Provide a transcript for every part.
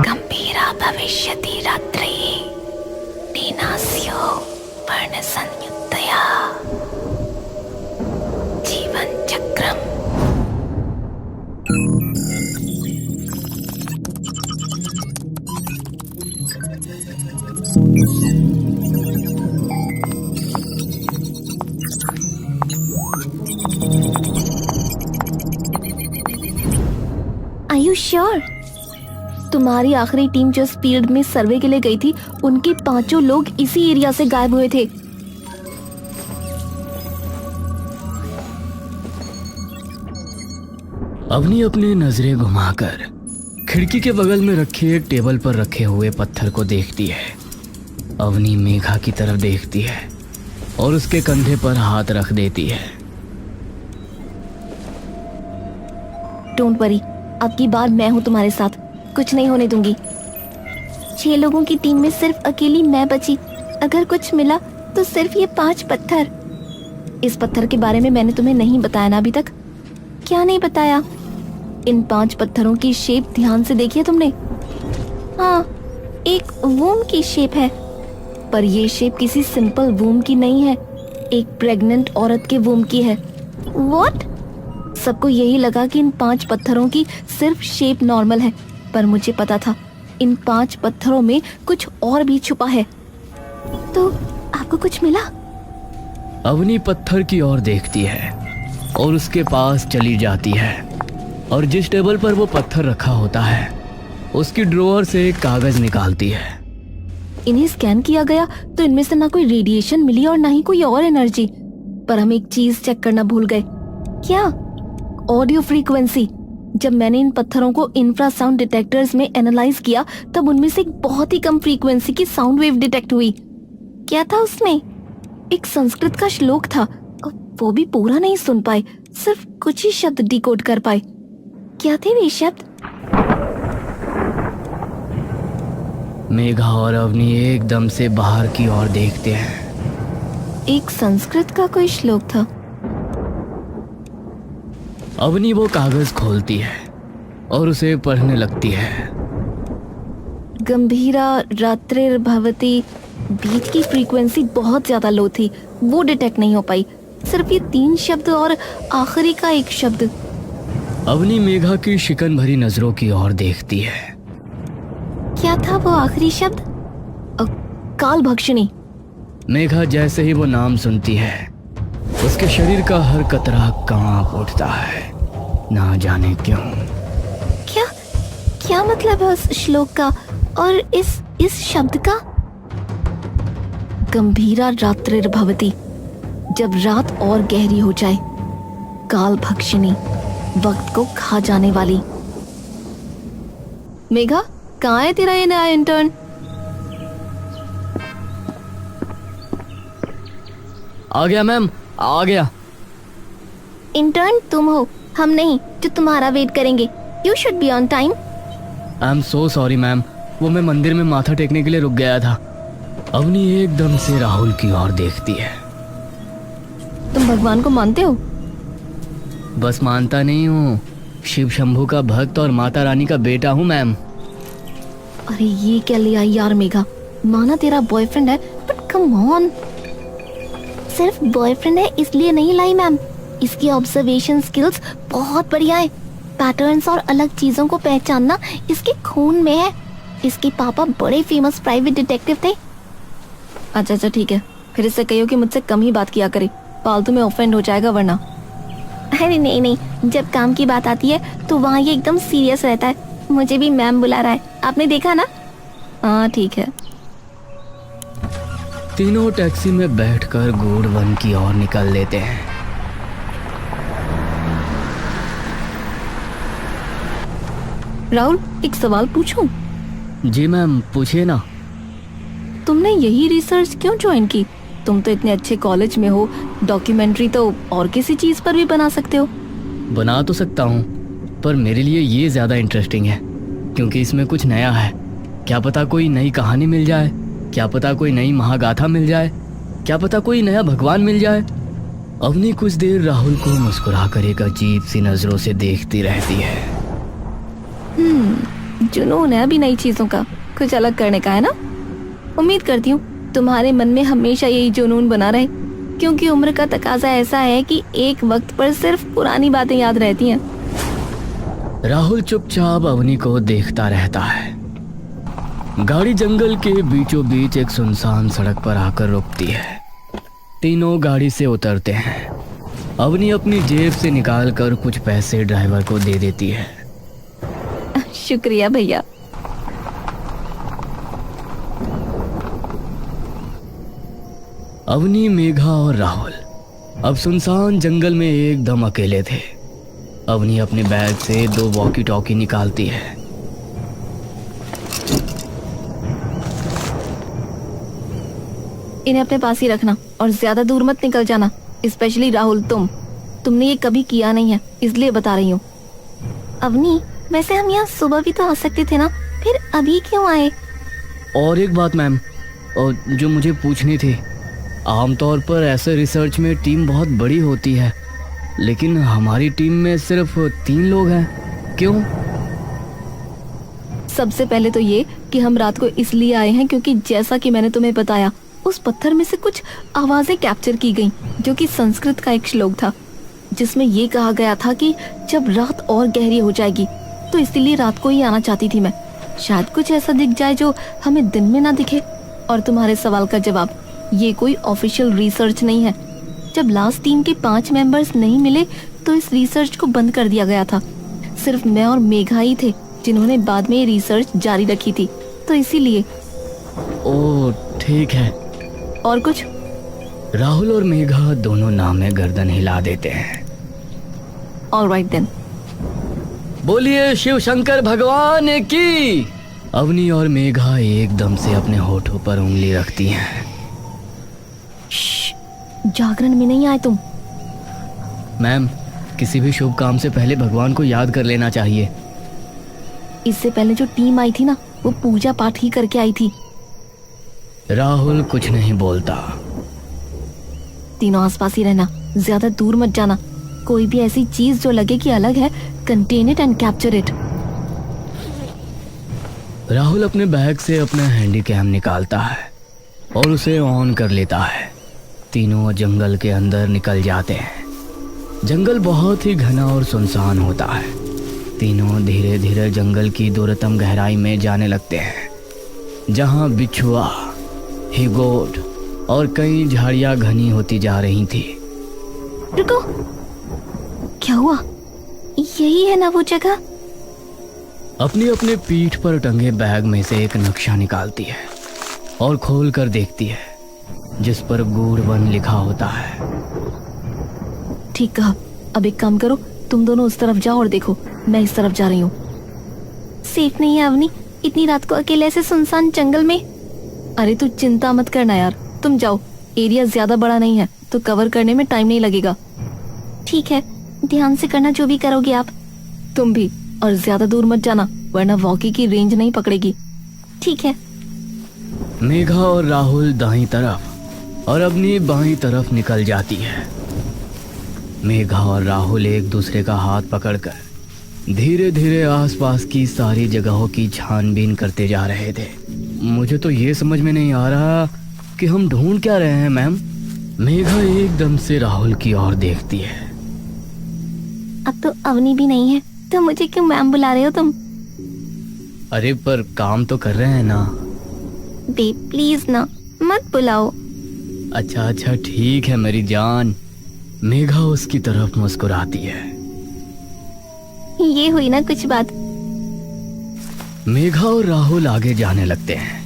गंभीरा भविष्यति रात्रि नीनास्यो वर्णसंयुक्तया जीवन चक्रम। Are you sure? तुम्हारी आखिरी टीम जो इस फील्ड में सर्वे के लिए गई थी, उनके 5 लोग इसी एरिया से गायब हुए थे। अवनी अपनी नजरें घुमाकर खिड़की के बगल में रखे एक टेबल पर रखे हुए पत्थर को देखती है। अवनी मेघा की तरफ देखती है और उसके कंधे पर हाथ रख देती है। डोंट वरी, अब की बार मैं हूँ तुम्हारे साथ, कुछ नहीं होने दूंगी। 6 लोगों की टीम में सिर्फ अकेली मैं बची। अगर कुछ मिला तो सिर्फ ये 5 पत्थर। इस पत्थर के बारे में मैंने तुम्हें नहीं बताया ना अभी तक? क्या नहीं बताया? इन 5 पत्थरों की शेप ध्यान से देखी है तुमने? हाँ, एक वूम की शेप है, पर ये शेप किसी सिंपल वूम की नहीं है, एक प्रेग्नेंट औरत के वूम की है। व्हाट? सबको यही लगा कि इन 5 पत्थरों की सिर्फ शेप नॉर्मल है, पर मुझे पता था इन 5 पत्थरों में कुछ और भी छुपा है। तो आपको कुछ मिला? अवनी पत्थर की ओर देखती है और उसके पास चली जाती है और जिस टेबल पर वो पत्थर रखा होता है उसकी ड्रॉअर से एक कागज निकालती है। इन्हें स्कैन किया गया तो इनमें से ना कोई रेडिएशन मिली और ना ही कोई और एनर्जी, पर हम एक चीज चेक करना भूल गए। क्या? Audio frequency. जब मैंने इन पत्थरों को इंफ्रासाउंड डिटेक्टर्स में एनालाइज किया तब उनमें से एक बहुत ही कम फ्रीक्वेंसी की साउंड वेव डिटेक्ट हुई। क्या था उसमें? एक संस्कृत का श्लोक था, वो भी पूरा नहीं सुन पाए, सिर्फ कुछ ही शब्द डिकोड कर पाए। क्या थे वे शब्द? मेघा और अवनी एकदम से बाहर की ओर देखते हैं। एक संस्कृत का कोई श्लोक था। अवनी वो कागज खोलती है और उसे पढ़ने लगती है। गंभीरा रात्रिर्भवति, बीच की फ्रीक्वेंसी बहुत ज्यादा लो थी, वो डिटेक्ट नहीं हो पाई। सिर्फ ये 3 शब्द और आखिरी का एक शब्द। अवनी मेघा की शिकन भरी नजरों की ओर देखती है। क्या था वो आखिरी शब्द? काल भक्षिणी। मेघा जैसे ही वो नाम सुनती है उसके शरीर का हर कतरा कांप उठता है, ना जाने क्यों। क्या क्या मतलब है उस श्लोक का और इस शब्द का? गंभीरा रात्रिर्भवति, जब रात और गहरी हो जाए। काल भक्षिणी, वक्त को खा जाने वाली। मेघा, कहाँ है तेरा ये नया इंटर्न? आ गया मैम, आ गया। इंटर्न तुम हो, हम नहीं, जो तुम्हारा वेट करेंगे। You should be on time. I am so sorry ma'am, वो मैं मंदिर में माथा टेकने के लिए रुक गया था। अवनी एकदम से राहुल की ओर देखती है। तुम भगवान को मानते हो? बस मानता नहीं हूँ, शिव शंभू का भक्त और माता रानी का बेटा हूँ मैम। अरे ये क्या ले आई यार मेघा, माना तेरा बॉयफ्रेंड है, बट कम ऑन। सिर्फ बॉयफ्रेंड है इसलिए नहीं लाई मैम, इसकी ऑब्जर्वेशन स्किल्स बहुत बढ़िया है। पैटर्न्स और अलग चीजों को पहचानना इसके खून में है। इसके पापा बड़े फेमस प्राइवेट डिटेक्टिव थे। अच्छा ठीक है, फिर इससे कहियो कि मुझसे कम ही बात किया करे, फालतू में ऑफेंड हो जाएगा वरना। अरे नहीं, जब काम की बात आती है तो वहाँ ये एकदम सीरियस रहता है। मुझे भी मैम बुला रहा है, आपने देखा ना? हाँ ठीक है। तीनों टैक्सी में बैठकर गोड वन की ओर निकल लेते हैं। राहुल, एक सवाल पूछूं? जी मैम, पूछिए ना। तुमने यही रिसर्च क्यों ज्वाइन की? तुम तो इतने अच्छे कॉलेज में हो, डॉक्यूमेंट्री तो और किसी चीज पर भी बना सकते हो। बना तो सकता हूँ, पर मेरे लिए ये ज़्यादा इंटरेस्टिंग है क्योंकि इसमें कुछ नया है। क्या पता कोई नई कहानी मिल जाए, क्या पता कोई नई महागाथा मिल जाए, क्या पता कोई नया भगवान मिल जाए। अवनी कुछ देर राहुल को मुस्कुराकर एक अजीब सी नजरों से देखती रहती है। जुनून है अभी नई चीजों का, कुछ अलग करने का है ना। उम्मीद करती हूँ तुम्हारे मन में हमेशा यही जुनून बना रहे, क्योंकि उम्र का तकाजा ऐसा है कि एक वक्त पर सिर्फ पुरानी बातें याद रहती हैं। राहुल चुपचाप अवनी को देखता रहता है। गाड़ी जंगल के बीचों बीच एक सुनसान सड़क पर आकर रुकती है। तीनों गाड़ी से उतरते हैं। अवनी अपनी जेब से निकालकर कुछ पैसे ड्राइवर को दे देती है। शुक्रिया भैया। अवनी, मेघा और राहुल अब सुनसान जंगल में एकदम अकेले थे। अवनी अपने बैग से 2 वॉकी टॉकी निकालती है। इन्हें अपने पास ही रखना और ज्यादा दूर मत निकल जाना, स्पेशली राहुल। तुमने ये कभी किया नहीं है, इसलिए बता रही हूँ। अवनी, वैसे हम यहाँ सुबह भी तो आ सकते थे ना, फिर अभी क्यों आए? और एक बात मैम, और जो मुझे पूछनी थी, आमतौर पर ऐसे रिसर्च में टीम बहुत बड़ी होती है, लेकिन हमारी टीम में सिर्फ 3 लोग हैं, क्यों? सबसे पहले तो ये कि हम रात को इसलिए आए हैं क्योंकि जैसा कि मैंने तुम्हें बताया, उस पत्थर में से कुछ आवाजें कैप्चर की गईं, जो कि संस्कृत का एक श्लोक था, जिसमें ये कहा गया था कि जब रात और गहरी हो जाएगी, तो इसीलिए रात को ही आना चाहती थी मैं। शायद कुछ ऐसा दिख जाए जो हमें दिन में ना दिखे। और तुम्हारे सवाल का जवाब, ये कोई ऑफिशियल रिसर्च नहीं है। जब लास्ट टीम के 5 मेंबर्स नहीं मिले तो इस रिसर्च को बंद कर दिया गया था। सिर्फ मैं और मेघा ही थे जिन्होंने बाद में ये रिसर्च जारी रखी थी, तो इसीलिए। ओह ठीक है। और कुछ? राहुल और मेघा दोनों नाम में गर्दन हिला देते हैं। Alright then. बोलिए शिव शंकर भगवान की। अवनी और मेघा एकदम से अपने होठों पर उंगली रखती हैं। जागरण में नहीं आए तुम? मैम, किसी भी शुभ काम से पहले भगवान को याद कर लेना चाहिए। इससे पहले जो टीम आई थी ना, वो पूजा पाठ ही करके आई थी। राहुल कुछ नहीं बोलता। तीनों आसपास ही रहना, ज्यादा दूर मत जाना। कोई भी ऐसी चीज जो लगे कि अलग है, contain it and capture it. Rahul अपने बैग से अपना हैंडी कैम निकालता है और उसे ऑन कर लेता है। तीनों जंगल के अंदर निकल जाते हैं। जंगल बहुत ही घना और सुनसान होता है। तीनों धीरे धीरे जंगल की दूरतम गहराई में जाने लगते हैं, जहां बिच्छुआ, हिगोट और कई झाड़ियां घनी होती जा रही थी। रुको, क्या हुआ? यही है ना वो जगह? अपनी अपने पीठ पर टंगे बैग में से एक नक्शा निकालती है और खोल कर देखती है, जिस पर गूढ़ वन लिखा होता है। ठीक कहा। अब एक काम करो, तुम दोनों उस तरफ जाओ और देखो, मैं इस तरफ जा रही हूँ। सेफ नहीं है अवनी, इतनी रात को अकेले ऐसे सुनसान जंगल में। अरे तू चिंता मत करना यार, तुम जाओ। एरिया ज्यादा बड़ा नहीं है, तो कवर करने में टाइम नहीं लगेगा। ठीक है, ध्यान से करना जो भी करोगे आप। तुम भी, और ज्यादा दूर मत जाना, वरना वॉकी की रेंज नहीं पकड़ेगी। ठीक है। मेघा और राहुल दाईं तरफ और अपनी बाईं तरफ निकल जाती है। मेघा और राहुल एक दूसरे का हाथ पकड़कर धीरे धीरे आसपास की सारी जगहों की छानबीन करते जा रहे थे। मुझे तो ये समझ में नहीं आ रहा कि हम ढूंढ क्या रहे हैं मैम। मेघा एकदम से राहुल की ओर देखती है। अब तो अवनी भी नहीं है, तो मुझे क्यों मैम बुला रहे हो तुम? अरे पर काम तो कर रहे हैं ना। बेब प्लीज ना, मत बुलाओ। अच्छा ठीक है मेरी जान। मेघा उसकी तरफ मुस्कुराती है। ये हुई ना कुछ बात। मेघा और राहुल आगे जाने लगते हैं।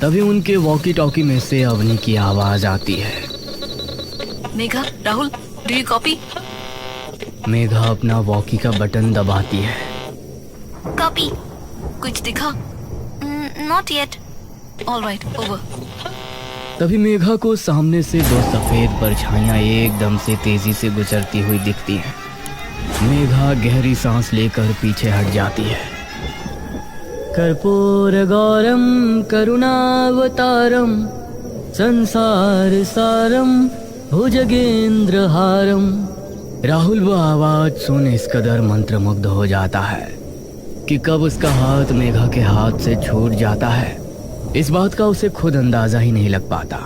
तभी उनके वॉकी टॉकी में से अवनी की आवाज आती है। Megha, Rahul, do you copy? Megha अपना वॉकी का बटन दबाती है। कॉपी। कुछ दिखा? Not yet. Alright, over. तभी मेघा को सामने से 2 सफेद परछाइयां एकदम से तेजी से गुजरती हुई दिखती हैं। मेघा गहरी सांस लेकर पीछे हट जाती है। कर्पूर गौरम करुणावतारम संसार सारम भुजगेंद्रहारम। राहुल वो आवाज सुन इस कदर मंत्रमुग्ध हो जाता है कि कब उसका हाथ मेघा के हाथ से छूट जाता है, इस बात का उसे खुद अंदाजा ही नहीं लग पाता।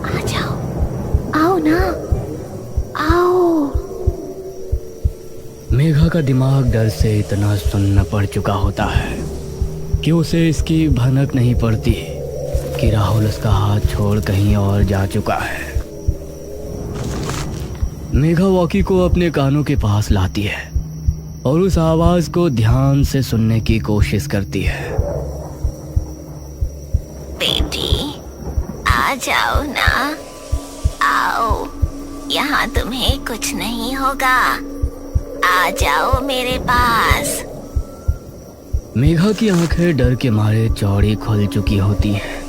आ जाओ, आओ ना, आओ। मेघा का दिमाग डर से इतना सुन्न पड़ चुका होता है कि उसे इसकी भनक नहीं पड़ती कि राहुल उसका हाथ छोड़ कहीं और जा चुका है। मेघा वॉकी को अपने कानों के पास लाती है और उस आवाज को ध्यान से सुनने की कोशिश करती है। बेटी, आ जाओ ना, आओ, यहाँ तुम्हें कुछ नहीं होगा। आ जाओ मेरे पास। मेघा की आंखें डर के मारे चौड़ी खुल चुकी होती हैं,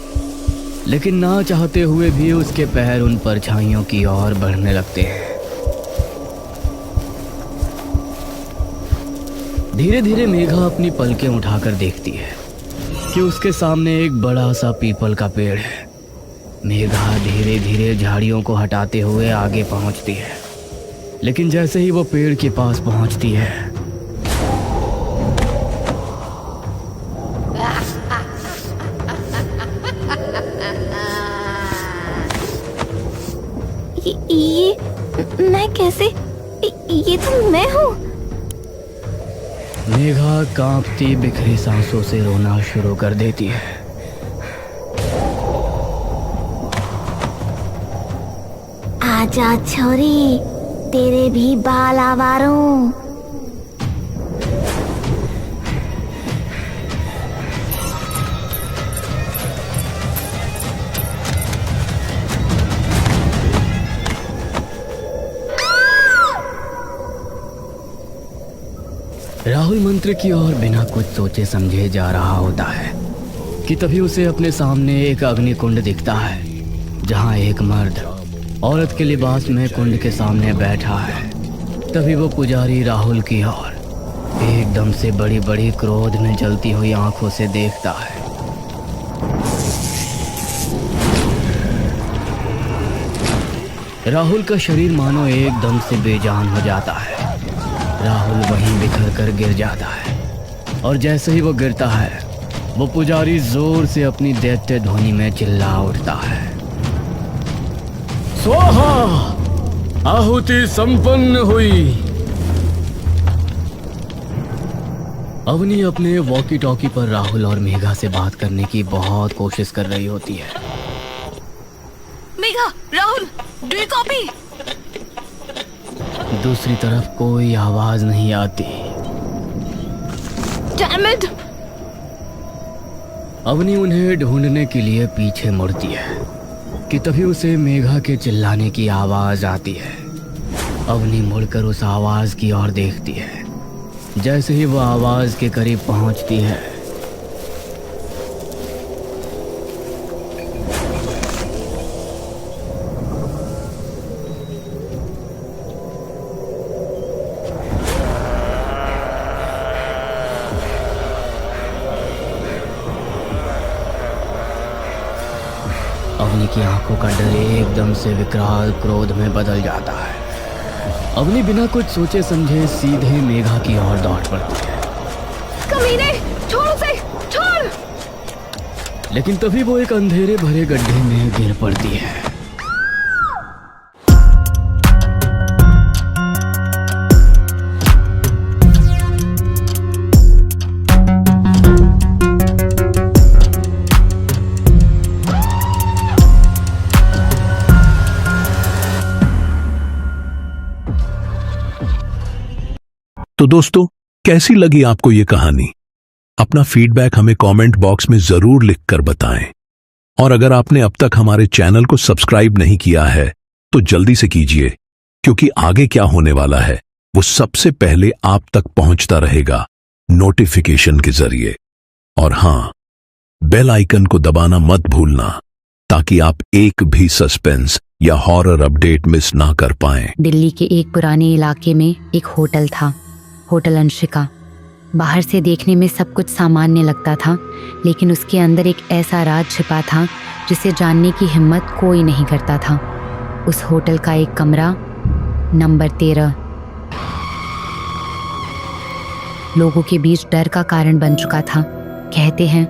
लेकिन ना चाहते हुए भी उसके पैर उन परछाइयों की ओर बढ़ने लगते हैं। धीरे धीरे मेघा अपनी पलकें उठाकर देखती है कि उसके सामने एक बड़ा सा पीपल का पेड़ है। मेघा धीरे धीरे झाड़ियों को हटाते हुए आगे पहुंचती है, लेकिन जैसे ही वो पेड़ के पास पहुंचती है, ये मैं कैसे? ये तो मैं हूँ। मेघा कांपती बिखरी सांसों से रोना शुरू कर देती है। आजा छोरी, तेरे भी बाल आवारों। राहुल मंत्र की ओर बिना कुछ सोचे समझे जा रहा होता है कि तभी उसे अपने सामने एक अग्निकुंड दिखता है, जहां एक मर्द औरत के लिबास में कुंड के सामने बैठा है। तभी वो पुजारी राहुल की ओर एकदम से बड़ी बड़ी क्रोध में जलती हुई आंखों से देखता है। राहुल का शरीर मानो एकदम से बेजान हो जाता है। राहुल वहीं बिखर कर गिर जाता है और जैसे ही वो गिरता है, वो पुजारी जोर से अपनी दैत्य ध्वनि में चिल्ला उठता है, स्वाहा! आहुति संपन्न हुई। अवनी अपने वॉकी टॉकी पर राहुल और मेघा से बात करने की बहुत कोशिश कर रही होती है। Megha, Rahul, do you copy? दूसरी तरफ कोई आवाज नहीं आती। Damn it! अवनी उन्हें ढूंढने के लिए पीछे मुड़ती है कि तभी उसे मेघा के चिल्लाने की आवाज आती है। अवनी मुड़कर उस आवाज की ओर देखती है। जैसे ही वो आवाज के करीब पहुंचती है, अवनी की आंखों का डर एकदम से विकराल क्रोध में बदल जाता है। अवनी बिना कुछ सोचे समझे सीधे मेघा की ओर दौड़ पड़ती है। कमीने, छोड़ उसे, छोड़! लेकिन तभी वो एक अंधेरे भरे गड्ढे में गिर पड़ती है। तो दोस्तों, कैसी लगी आपको ये कहानी? अपना फीडबैक हमें कमेंट बॉक्स में जरूर लिखकर बताएं। और अगर आपने अब तक हमारे चैनल को सब्सक्राइब नहीं किया है तो जल्दी से कीजिए, क्योंकि आगे क्या होने वाला है वो सबसे पहले आप तक पहुंचता रहेगा नोटिफिकेशन के जरिए। और हां, बेल आइकन को दबाना मत भूलना ताकि आप एक भी सस्पेंस या हॉरर अपडेट मिस ना कर पाएं। दिल्ली के एक पुराने इलाके में एक होटल था, होटल अंशिका। बाहर से देखने में सब कुछ सामान्य लगता था, लेकिन उसके अंदर एक ऐसा राज छिपा था जिसे जानने की हिम्मत कोई नहीं करता था। उस होटल का एक कमरा नंबर 13 लोगों के बीच डर का कारण बन चुका था। कहते हैं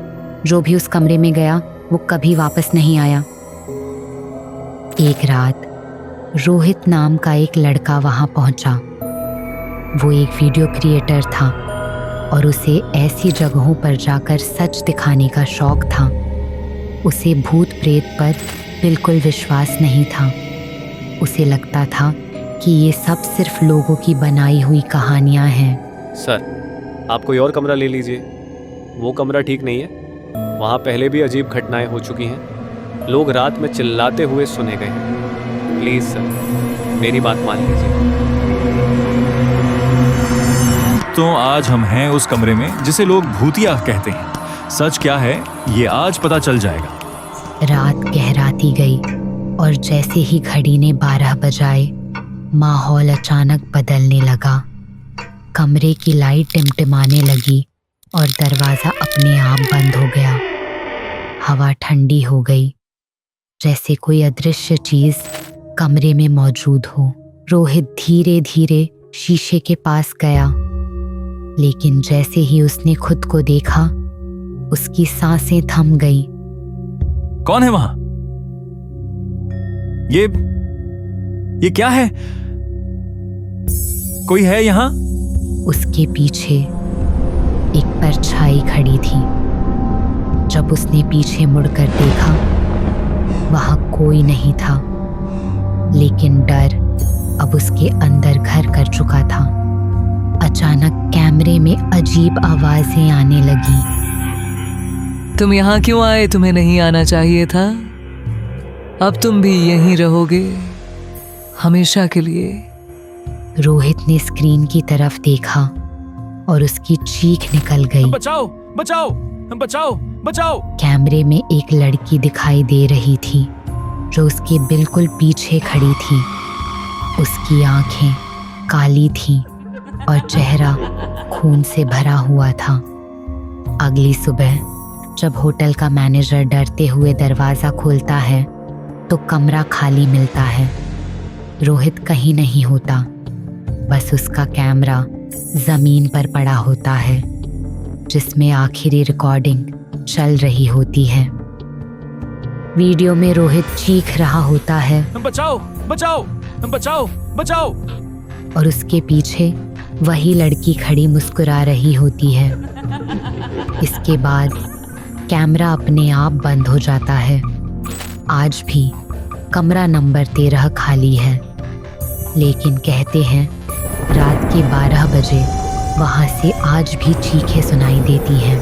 जो भी उस कमरे में गया वो कभी वापस नहीं आया। एक रात रोहित नाम का एक लड़का वहां पहुंचा। वो एक वीडियो क्रिएटर था और उसे ऐसी जगहों पर जाकर सच दिखाने का शौक था। उसे भूत प्रेत पर बिल्कुल विश्वास नहीं था। उसे लगता था कि ये सब सिर्फ लोगों की बनाई हुई कहानियां हैं। सर, आप कोई और कमरा ले लीजिए। वो कमरा ठीक नहीं है। वहाँ पहले भी अजीब घटनाएं हो चुकी हैं। लोग रात में चिल्लाते हुए सुने गए हैं। प्लीज़ सर, मेरी बात मान लीजिए। तो आज हम हैं उस कमरे में जिसे लोग भूतिया कहते हैं। सच क्या है ये आज पता चल जाएगा। रात गहराती गई और जैसे ही घड़ी ने 12 बजाए, माहौल अचानक बदलने लगा। कमरे की लाइट टिमटिमाने लगी और दरवाज़ा अपने आप बंद हो गया। हवा ठंडी हो गई, जैसे कोई अदृश्य चीज़ कमरे में मौजूद हो। रोहित धीरे धीरे शीशे के पास गया, लेकिन जैसे ही उसने खुद को देखा, उसकी सांसें थम गईं। कौन है वहां? ये क्या है? कोई है यहां? उसके पीछे एक परछाई खड़ी थी। जब उसने पीछे मुड़कर देखा, वहां कोई नहीं था, लेकिन डर अब उसके अंदर घर कर चुका था। अचानक कैमरे में अजीब आवाजें आने लगी। तुम यहाँ क्यों आए? तुम्हें नहीं आना चाहिए था। अब तुम भी यहीं रहोगे हमेशा के लिए। रोहित ने स्क्रीन की तरफ देखा और उसकी चीख निकल गई। बचाओ, बचाओ, बचाओ, बचाओ। कैमरे में एक लड़की दिखाई दे रही थी जो उसके बिल्कुल पीछे खड़ी थी। उसकी आंखें काली थीं और चेहरा खून से भरा हुआ था। अगली सुबह जब होटल का मैनेजर डरते हुए दरवाज़ा खोलता है तो कमरा खाली मिलता है। रोहित कहीं नहीं होता, बस उसका कैमरा ज़मीन पर पड़ा होता है, जिसमें आखिरी रिकॉर्डिंग चल रही होती है। वीडियो में रोहित चीख रहा होता है, बचाओ, बचाओ, बचाओ, बचाओ। और उसके पीछे वही लड़की खड़ी मुस्कुरा रही होती है। इसके बाद कैमरा अपने आप बंद हो जाता है। आज भी कमरा नंबर 13 खाली है, लेकिन कहते हैं रात के 12 बजे वहाँ से आज भी चीखें सुनाई देती हैं।